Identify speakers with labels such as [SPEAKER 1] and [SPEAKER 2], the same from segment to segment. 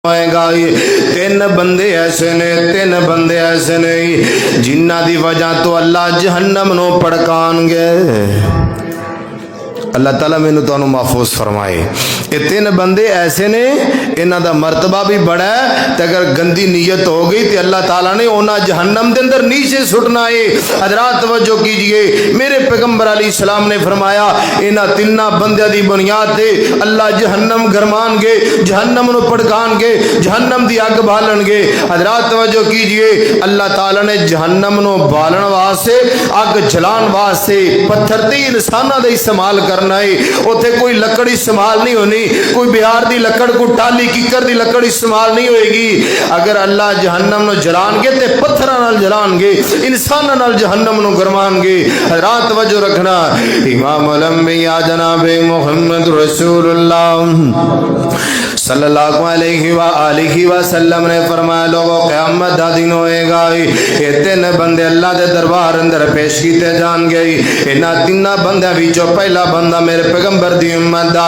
[SPEAKER 1] तीन बंदे ऐसे ने जिन्हां दी वजह तो अल्लाह जहन्नम नूं भड़काणगे। अल्लाह ताला मैनू तुहानू महफूज फरमाए। ये तीन बंदे ऐसे ने इन्हां दा मरतबा भी बड़ा है, ते अगर गंदी नीयत हो गई तो अल्लाह ताला ने उन्हें जहन्नम के अंदर नीचे सुटना है। हजरात तवज्जो कीजिए, मेरे पैगंबर अलैहिस्सलाम ने फरमाया इन्हां तिन्ना बंदियां दी बुनियाद ते अल्लाह जहन्नम गरमानगे, जहन्नम नूं भड़काणगे, जहन्नम दी अग बालणगे। हजरात तवज्जो कीजिए, अल्लाह ताला ने जहन्नम नूं बालण वास्ते, अग जलाण वास्ते पत्थर ते इंसानां दा इस्तेमाल करना है। उथे कोई लकड़ इस्तेमाल नहीं होनी, कोई बिहार दी लकड़, कोई टाली किकर दी लकड़ इस्तेमाल नहीं होएगी। अगर अल्लाह जहन्नम नूं जलाणगे ते पत्थरां नाल जलाणगे, इंसानां नाल जहन्नम नूं गरमाणगे। हज़रात तवज्जो रखना, इमाम अल-अंबिया जनाब मुहम्मद रसूलुल्लाह सल्लल्लाहु अलैहि वसल्लम ने फरमाया, लोगों क़यामत दा दिन होएगा, ये तीन बंदे अल्लाह दे दरबार अंदर पेश कीते जाणगे। इन्हां तिन्ना बंदियां विचों पहला बंदा मेरे पैगंबर दी उम्मत दा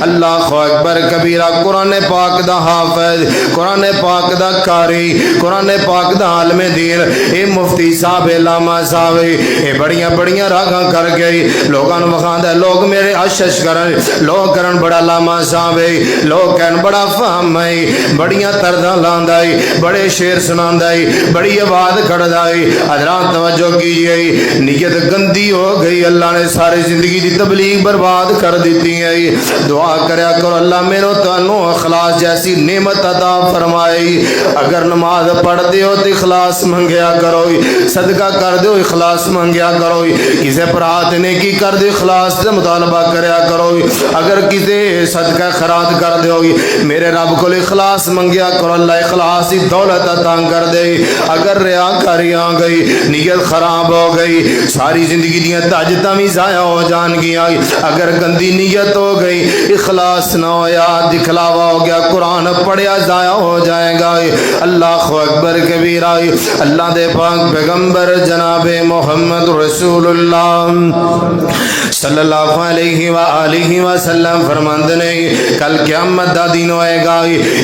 [SPEAKER 1] अल्लाहु अकबर कबीरा, कुरान पाक दा हाफिज, कुरान पाक दा कारी, कुरान पाक दा आलिम दीन, ये मुफ्ती साहब लामा साहब, ये बड़ियां बड़ियां रागां कर गए, लोगों नूं वखांदा, लोग मेरे आशीष करन, लोग करन बड़ा लामा साहब, लोग कहन बड़ा फाहम है, बड़ियां तरदा लांदा है, बड़े शेर सुनांदा है, बड़ी आवाज कढ़दा है। हज़रात तवज्जो कीजिए, नीयत गंदी हो गई, अल्लाह ने सारी जिंदगी की तबलीग बर्बाद कर दी है। दुआ करया करो, अल्लाह मेरे तुहानू इखलास जैसी नेमत अता फरमाए। अगर नमाज पढ़ते हो तो इखलास मंगया करो, सदका कर दो इखलास मंगया करो, किसी भरा ते नेकी कर दो इखलास से मुतालबा करया करो। अगर किसी सदका खरात कर दो, मेरे रब को इखलास मंगया करो, अल्लाह इखलास की दौलत अता कर दे। अगर रियाकारी आ गई, नीयत खराब हो गई, सारी जिंदगी दी ताजता भी जाया हो जाएंगियां। अगर गंदी नीयत हो गई, इखलास ना होया, दिखलावा हो गया, कुरान पढ़िया जाया हो जाएगा। अल्लाह अकबर कबीरा, अल्लाह दे पाक पैगंबर जनाब मोहम्मद रसूलुल्लाह सल्लल्लाहु अलैहि वसल्लम फरमाते ने, कल क़यामत दा दिन होएगा,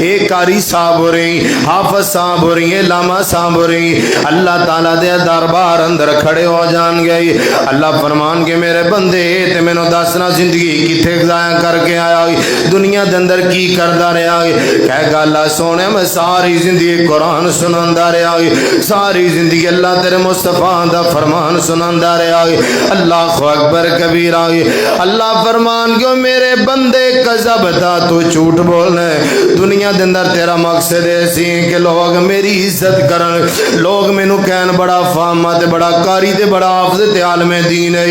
[SPEAKER 1] एक कारी साहब हो रही, हाफिज साहब हो रही, लामा साहब हो रही, अल्लाह ताला दे दरबार अंदर खड़े हो जाएंगे। अल्लाह फरमान के मेरे बंदे ते मैनू दसना जिंदगी किथे जाया करके आया, दुनिया दे अंदर की करदा रहा। कह गल सोने, मैं सारी जिंदगी कुरान सुनांदा रहा, सारी जिंदगी अल्लाह तेरे मुस्तफा दा फरमान सुनांदा रहा। अल्लाह अकबर कबीरा, अल्लाह फरमान क्यों मेरे बंदे कज़ब दा तू झूठ बोलना है। दुनिया दे अंदर तेरा मकसद ऐसी कि लोग मेरी इज्जत करन, लोग मैनू कहन बड़ा फामा ते बड़ा कारी ते बड़ा हाफिज ते आलिम दीन है।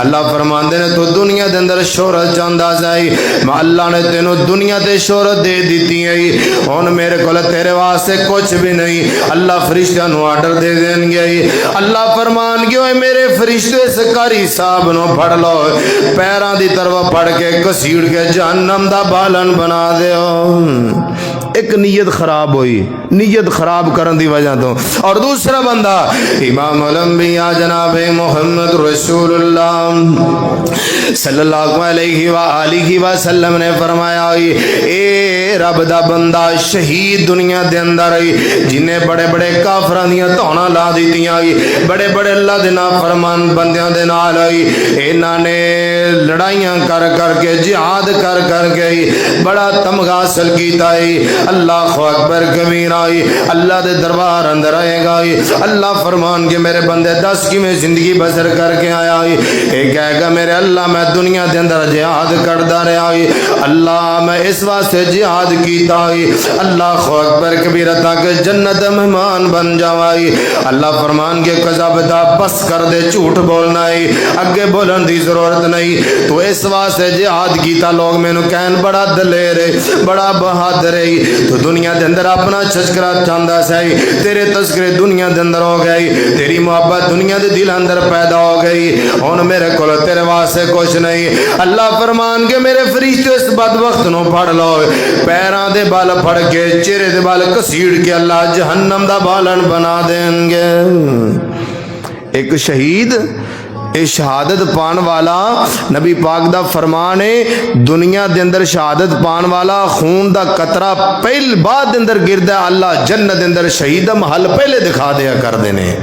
[SPEAKER 1] अल्लाह फरमांदे ने तू दुनिया दे अंदर शोहरत चाहंदा सी, मैं अल्लाह ने तेनू दुनिया ते शोहरत दे दी है। हुण मेरे कोल तेरे वास्ते कुछ भी नहीं, अल्लाह फरिश्तियां नू आर्डर दे देंगे। अल्लाह फरमान क्यों मेरे फरिश्ते इस कारी साहब नू फड़ लो, पैरां दी तरफ फड़ के घसीड़ के जहन्नम दा बालन बना दियो। एक नीयत खराब हुई, नीयत खराब करने की वजह तो। और दूसरा बंदा इमाम अल-अंबिया जनाब मोहम्मद रसूलुल्लाह सल्लल्लाहु अलैहि वसल्लम ने फरमाया, ए रब दा बंदा शहीद दुनिया दे अंदर जिन्हें बड़े बड़े काफरां दियां धौना ला दित्तियां, बड़े बड़े अल्लाह दे नाफरमान बंदियां दे नाल इन्हां ने लड़ाइयां कर करके जिहाद कर करके बड़ा तमगा हासिल कीता है। अल्लाह अकबर कबीरा, अल्लाह दे दरबार अंदर आएगा। अल्लाह फरमान के मेरे बंदे दस कि मैं जिंदगी बसर करके आया, एक कहेगा मेरे अल्लाह मैं दुनिया के अंदर जिहाद करता रहा, अल्लाह मैं इस वास्ते जिहाद कीता, अल्लाह अकबर कबीरा ताकि जन्नत मेहमान बन जावाई। अल्लाह फरमान के कज़ब दा बस कर दे, झूठ बोलना है, अगे बोलने की जरूरत नहीं, तो इस वास्ते जिहाद कीता। लोग मैनू कहन बड़ा दलेर है, बड़ा बहादुर है, तो दुनिया के अंदर अपना तस्करा चाहता सी, तेरे तस्करे दुनिया के अंदर हो गई, तेरी मोहब्बत दुनिया के दिल अंदर पैदा हो गई, हुण मेरे को तेरे वास्ते कुछ नहीं। अल्लाह फरमान के मेरे फरिश्ते इस बदबख्त नूं फड़ लो, पैरां दे बल फड़ के चेहरे दे बल घसीड़ के अल्लाह जहन्नम दा बालन बना देंगे। एक शहीद اے شہادت پان والا نبی پاک دا فرمان ہے دنیا دے اندر شہادت پان والا خون دا قطرہ پہل بعد دے اندر گردا اللہ جنت دے اندر شہید دا محل پہلے دکھا دیا کر دینے